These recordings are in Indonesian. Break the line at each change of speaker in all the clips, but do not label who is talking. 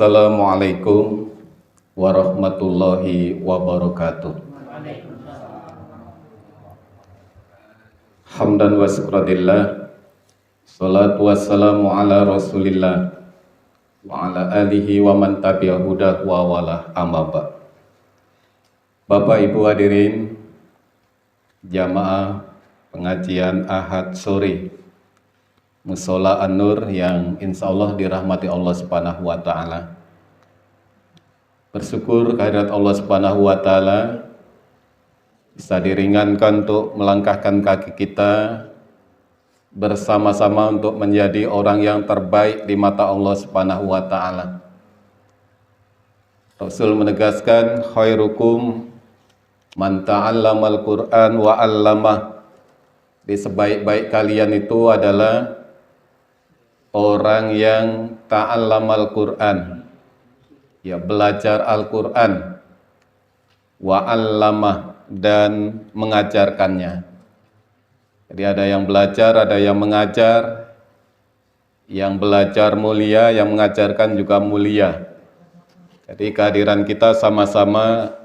Assalamualaikum warahmatullahi wabarakatuh. Hamdan wa syukradillah. Salatu wassalamu ala rasulillah wa ala alihi wa man tabi'a hudah wa wala amma ba'd. Bapak Ibu hadirin jamaah pengajian Ahad sore Mushola An-Nur yang insya Allah dirahmati Allah Subhanahu wa Ta'ala. Bersyukur kehadirat Allah Subhanahu wa Ta'ala bisa diringankan untuk melangkahkan kaki kita bersama-sama untuk menjadi orang yang terbaik di mata Allah Subhanahu wa Ta'ala. Rasul menegaskan, khairukum man ta'allamal Qur'an wa 'allamah. Di sebaik-baik kalian itu adalah orang yang ta'allamal Qur'an, ya belajar Al-Qur'an, wa 'allamah, dan mengajarkannya. Jadi ada yang belajar, ada yang mengajar. Yang belajar mulia, yang mengajarkan juga mulia. Jadi kehadiran kita sama-sama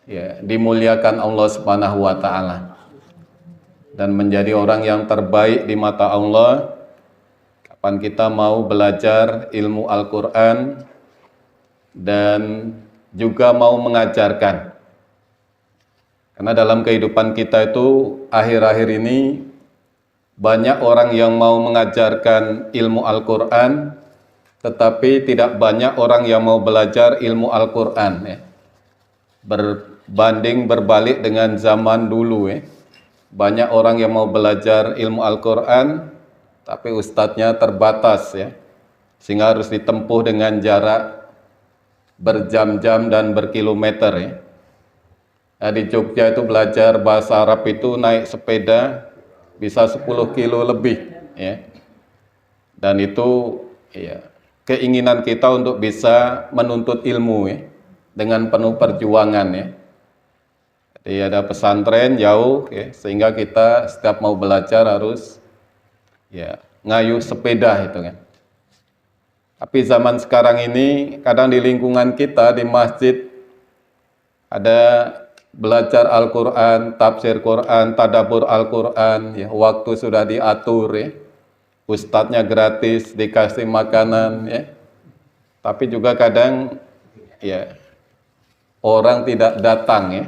ya dimuliakan Allah Subhanahu wa Ta'ala dan menjadi orang yang terbaik di mata Allah. Kapan kita mau belajar ilmu Al-Qur'an dan juga mau mengajarkan. Karena dalam kehidupan kita itu akhir-akhir ini banyak orang yang mau mengajarkan ilmu Al-Qur'an, tetapi tidak banyak orang yang mau belajar ilmu Al-Qur'an ya. Berbanding berbalik dengan zaman dulu ya. Banyak orang yang mau belajar ilmu Al-Qur'an, tapi ustadznya terbatas ya. Sehingga harus ditempuh dengan jarak berjam-jam dan berkilometer ya. Nah, di Jogja itu belajar bahasa Arab itu naik sepeda bisa 10 kilo lebih ya. Dan itu ya, keinginan kita untuk bisa menuntut ilmu ya, dengan penuh perjuangan ya. Jadi ada pesantren jauh ya, sehingga kita setiap mau belajar harus ya ngayuh sepeda itu kan. Tapi zaman sekarang ini kadang di lingkungan kita di masjid ada belajar Al-Qur'an, tafsir Qur'an, tadabbur Al-Qur'an ya, waktu sudah diatur ya. Ustadznya gratis, dikasih makanan ya. Tapi juga kadang ya orang tidak datang ya.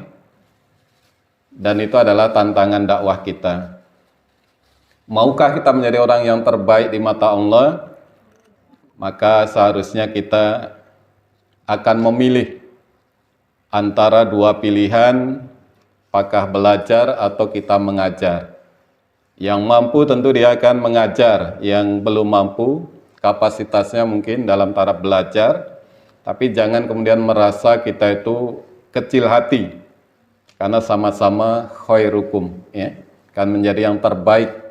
Dan itu adalah tantangan dakwah kita. Maukah kita menjadi orang yang terbaik di mata Allah? Maka seharusnya kita akan memilih antara dua pilihan, apakah belajar atau kita mengajar. Yang mampu tentu dia akan mengajar, yang belum mampu kapasitasnya mungkin dalam taraf belajar, tapi jangan kemudian merasa kita itu kecil hati, karena sama-sama khairukum ya, akan menjadi yang terbaik.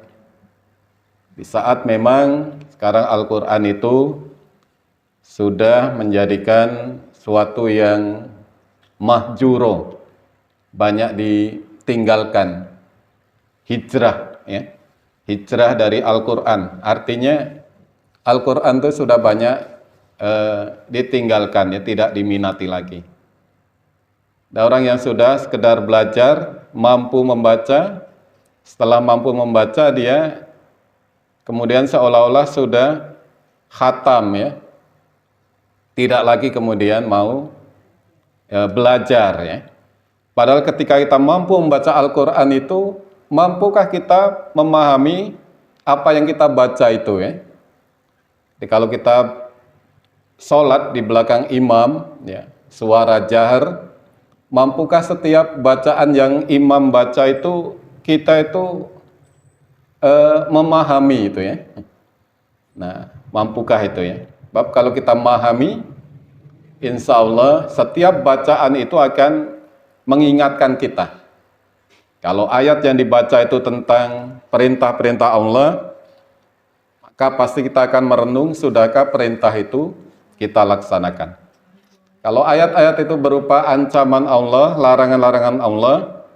Di saat memang sekarang Al-Qur'an itu sudah menjadikan suatu yang mahjuro, banyak ditinggalkan, hijrah ya, hijrah dari Al-Qur'an. Artinya Al-Qur'an itu sudah banyak ditinggalkan ya, tidak diminati lagi. Ada orang yang sudah sekedar belajar, mampu membaca, setelah mampu membaca dia kemudian seolah-olah sudah khatam ya, tidak lagi kemudian mau belajar ya. Padahal ketika kita mampu membaca Al-Qur'an itu, mampukah kita memahami apa yang kita baca itu ya? Jadi kalau kita sholat di belakang imam ya, suara jahar, mampukah setiap bacaan yang imam baca itu kita itu memahami itu ya? Nah, mampukah itu ya? Sebab kalau kita memahami, insya Allah setiap bacaan itu akan mengingatkan kita. Kalau ayat yang dibaca itu tentang perintah-perintah Allah, maka pasti kita akan merenung, sudahkah perintah itu kita laksanakan. Kalau ayat-ayat itu berupa ancaman Allah, larangan-larangan Allah,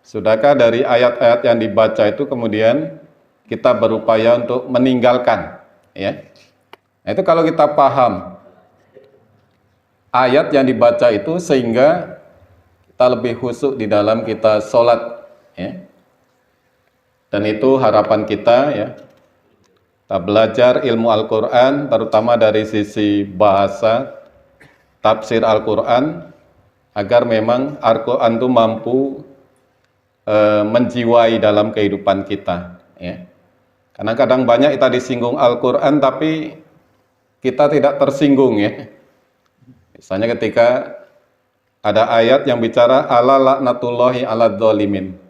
sudahkah dari ayat-ayat yang dibaca itu kemudian kita berupaya untuk meninggalkan ya. Nah, itu kalau kita paham ayat yang dibaca itu sehingga kita lebih khusyuk di dalam kita sholat, ya. Dan itu harapan kita, ya. Kita belajar ilmu Al-Quran, terutama dari sisi bahasa, tafsir Al-Quran, agar memang Al-Quran itu mampu menjiwai dalam kehidupan kita, ya. Karena kadang banyak kita disinggung Al-Quran, tapi kita tidak tersinggung, ya. Misalnya ketika ada ayat yang bicara ala laknatullahi ala dzalimin.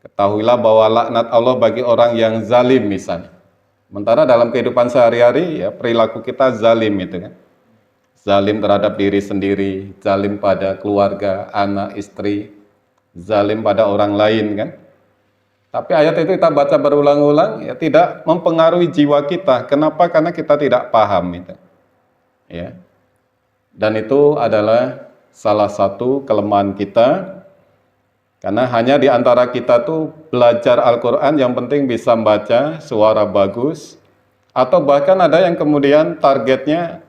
Ketahuilah bahwa laknat Allah bagi orang yang zalim misalnya. Sementara dalam kehidupan sehari-hari, ya, perilaku kita zalim itu kan. Zalim terhadap diri sendiri, zalim pada keluarga, anak, istri, zalim pada orang lain kan. Tapi ayat itu kita baca berulang-ulang, ya, tidak mempengaruhi jiwa kita. Kenapa? Karena kita tidak paham itu. Ya. Dan itu adalah salah satu kelemahan kita. Karena hanya di antara kita tuh belajar Al-Quran yang penting bisa membaca, suara bagus, atau bahkan ada yang kemudian targetnya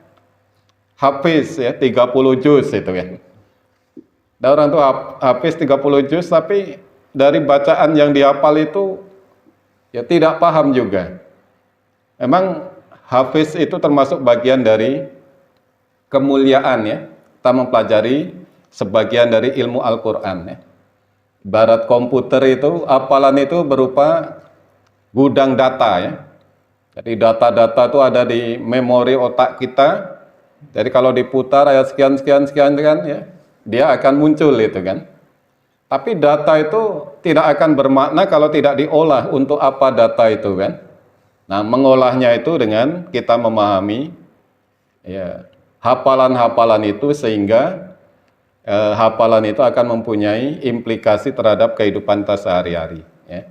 hafiz, ya, 30 juz itu kan. Ada orang tuh hafiz 30 juz tapi dari bacaan yang dihafal itu ya tidak paham juga. Memang hafiz itu termasuk bagian dari kemuliaan, ya. Kita mempelajari sebagian dari ilmu Al-Quran, ya. Ibarat komputer itu, hafalan itu berupa gudang data, ya. Jadi data-data itu ada di memori otak kita. Jadi kalau diputar ayat sekian kan, ya, dia akan muncul itu kan. Tapi data itu tidak akan bermakna kalau tidak diolah. Untuk apa data itu kan? Nah, mengolahnya itu dengan kita memahami, ya, hafalan-hafalan itu sehingga hafalan itu akan mempunyai implikasi terhadap kehidupan kita sehari-hari, ya.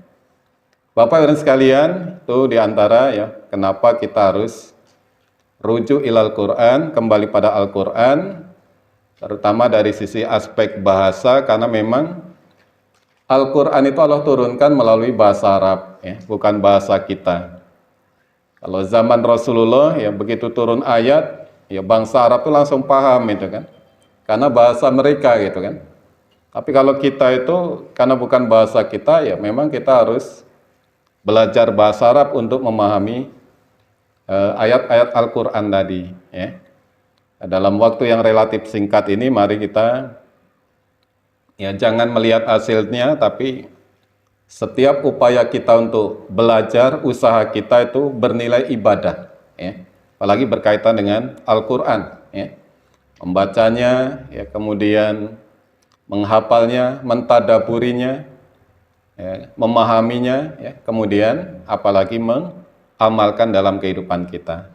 Bapak Ibu sekalian, itu diantara, ya, kenapa kita harus rujuk ilal Quran, kembali pada Al-Quran, terutama dari sisi aspek bahasa, karena memang Al-Quran itu Allah turunkan melalui bahasa Arab, ya, bukan bahasa kita. Kalau zaman Rasulullah, ya, begitu turun ayat, ya, bangsa Arab itu langsung paham itu kan, karena bahasa mereka gitu kan. Tapi kalau kita itu karena bukan bahasa kita, ya memang kita harus belajar bahasa Arab untuk memahami ayat-ayat Al-Quran tadi, ya. Dalam waktu yang relatif singkat ini, mari kita, ya, jangan melihat hasilnya, tapi setiap upaya kita untuk belajar, usaha kita itu bernilai ibadah, ya. Apalagi berkaitan dengan Al-Quran, ya. Membacanya, ya, kemudian menghafalnya, mentadaburinya, ya, memahaminya, ya, kemudian apalagi mengamalkan dalam kehidupan kita.